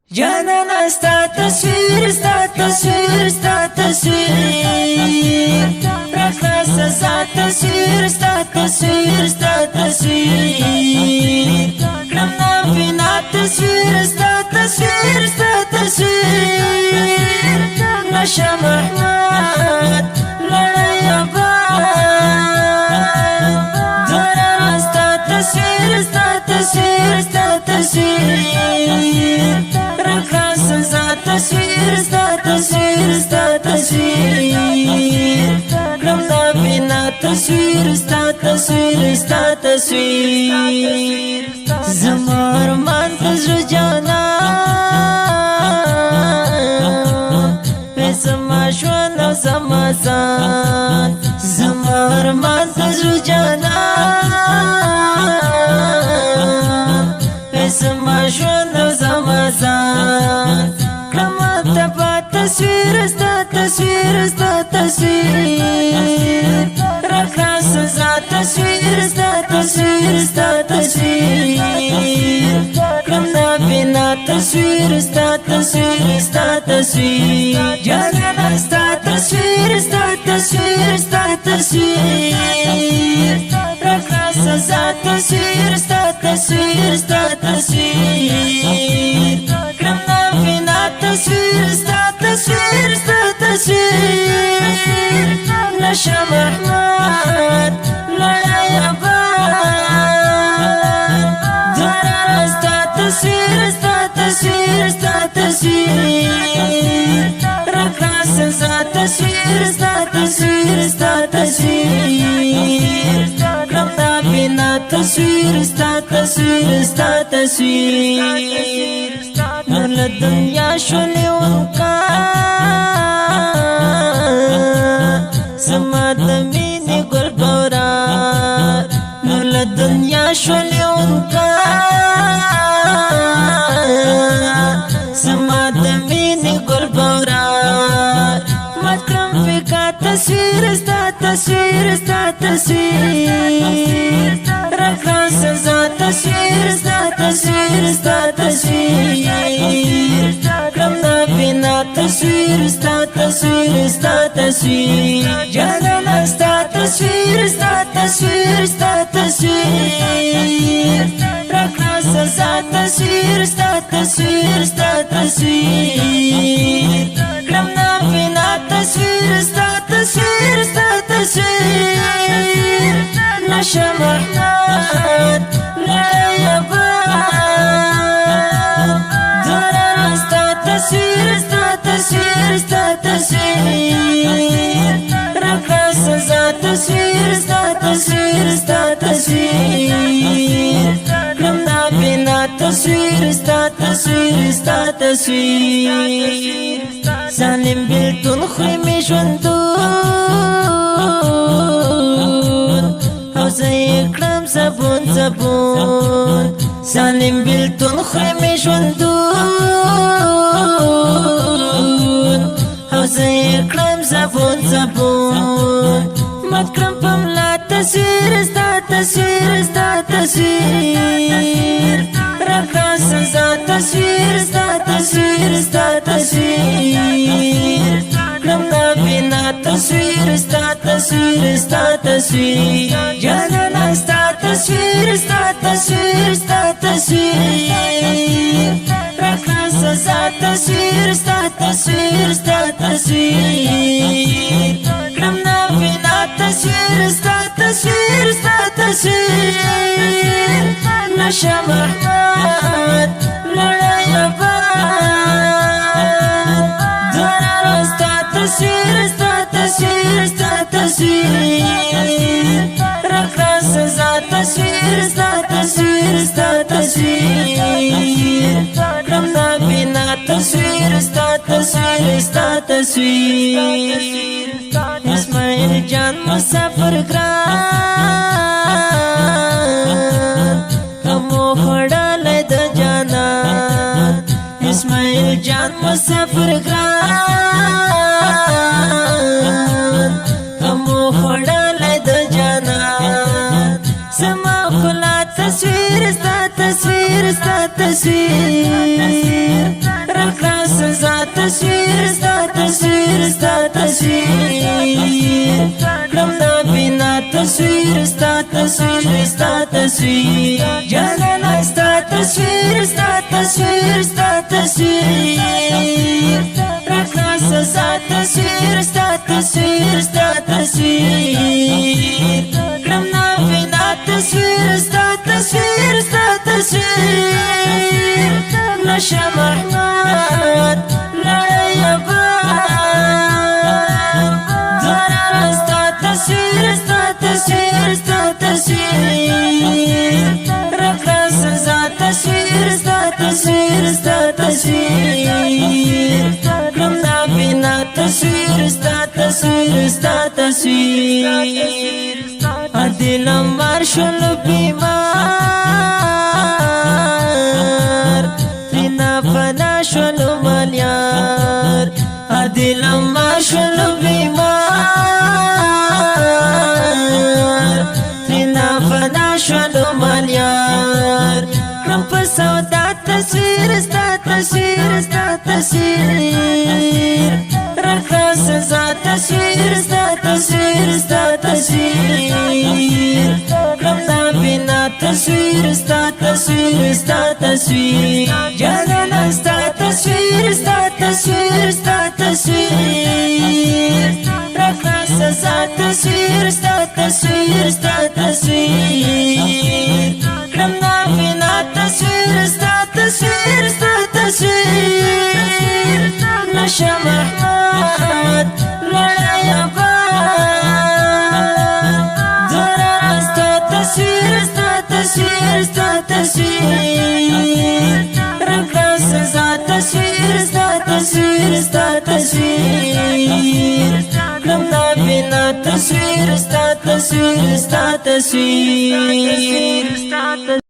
Janana sta tasveer, sta tasveer, sta tasveer. Rakhasa sa tasveer, sta tasveer, sta tasveer. Kramna bina tasveer, sta tasveer, sta tasveer. Nasha Mahmad, Layabad. Janana sta tasveer, sta tasveer, sta tasveer. Tasveer, sta tasveer, sta tasveer. Kramna bina tasveer, sta tasveer, sta tasveer. Zama arman tazru jana, pe zama shwana zama san. Zama arman tazru jana, pe zama shwana zama san. Tasveer, sta tasveer, sta tasveer. Rakhasa za tasveer, sta tasveer, sta tasveer. Kramna bina tasveer, sta tasveer, sta tasveer. Janana sta tasveer, sta tasveer, sta tasveer. Rakhasa za tasveer, sta tasveer, sta tasveer. Kramna bina tasveer, sta tasveer, sta tasveer. Nasha Mahmad, Layabad. Janana sta tasveer, sta tasveer, sta tasveer. Rakhasa za tasveer, sta tasveer, sta tasveer. Kramna bina tasveer, sta tasveer, sta tasveer. Nur la dunya shuli unka, Samad mini gul gaurar. Nur la dunya shuli unka, Samad mini gul gaurar. Makram fika tasveer, sta tasveer, sta tasveer. Rakhasa za tasveer, sta tasveer, sta tasveer. Kramna bina tasveer, sta tasveer, sta tasveer. Janana sta tasveer, sta tasveer, sta tasveer. Rakhasa za tasveer, sta tasveer, sta tasveer. Kramna bina tasveer, sta tasveer, sta tasveer. Nasha Mahmad, Layabad. Janana sta tasveer, sta tasveer, sta tasveer. Rakhasa za tasveer, sta tasveer, sta tasveer. Kramna bina tasveer, sta tasveer, sta tasveer. Zalim biltun khuymi shundun, hausa ikram zabun zabun. Zalim biltun khuymi shundun, hausa ikram zabun zabun. Makram pamla tasveer, sta tasveer, sta tasveer. Rakhasa za tasveer, sta tasveer, sta tasveer. Kramna bina tasveer, sta tasveer, sta tasveer. Janana sta tasveer, sta tasveer, sta tasveer. Rakhasa za tasveer, sta tasveer, sta tasveer. Kramna bina tasveer, sta tasveer, sta tasveer. Nasha Mahmad, Layabad. Janana sta tasveer, sta tasveer, sta tasveer. Rakhasa za tasveer, sta tasveer, sta tasveer. Kramna bina tasveer, sta tasveer, sta tasveer. Ismail Jan musafir gran, kamo khadale da jana. Ismail Jan musafir gran, kamo khadale da jana. Sama khula tasveer, sta tasveer, sta tasveer. تصویر ستا تصویر ستا تصویر کړم نابینا تصویر ستا تصویر ستا تصویر جانانه ستا تصویر ستا تصویر ستا تصویر راکړه سزا تصویر ستا تصویر ستا تصویر کړم نابینا تصویر ستا تصویر ستا تصویر نشه محمد لړۍ آباد دواړه ستا تصویر ستا تصویر ستا تصویر راکړه سزا تصویر ستا تصویر ستا تصویر کړم نابینا تصویر ستا تصویر ستا تصویر دلم مار شول بیمار تینا فنا شول ملیار دلم مار شول بیمار تینا فنا شول ملیار کړم په سودا تصویر ستا تصویر ستا تصویر راکړه سزا تصویر ستا تصویر ستا تصویر کړم نابینا تصویر ستا تصویر ستا تصویر جانانه ستا تصویر ستا تصویر ستا تصویر راکړه سزا تصویر ستا تصویر ستا تصویر کړم نابینا تصویر ستا تصویر ستا تصویر نشه محمد لړۍ آباد دواړه ستا تصویر ستا تصویر ستا تصویر راکړه سزا تصویر ستا تصویر ستا تصویر کړم نابینا تصویر ستا تصویر ستا تصویر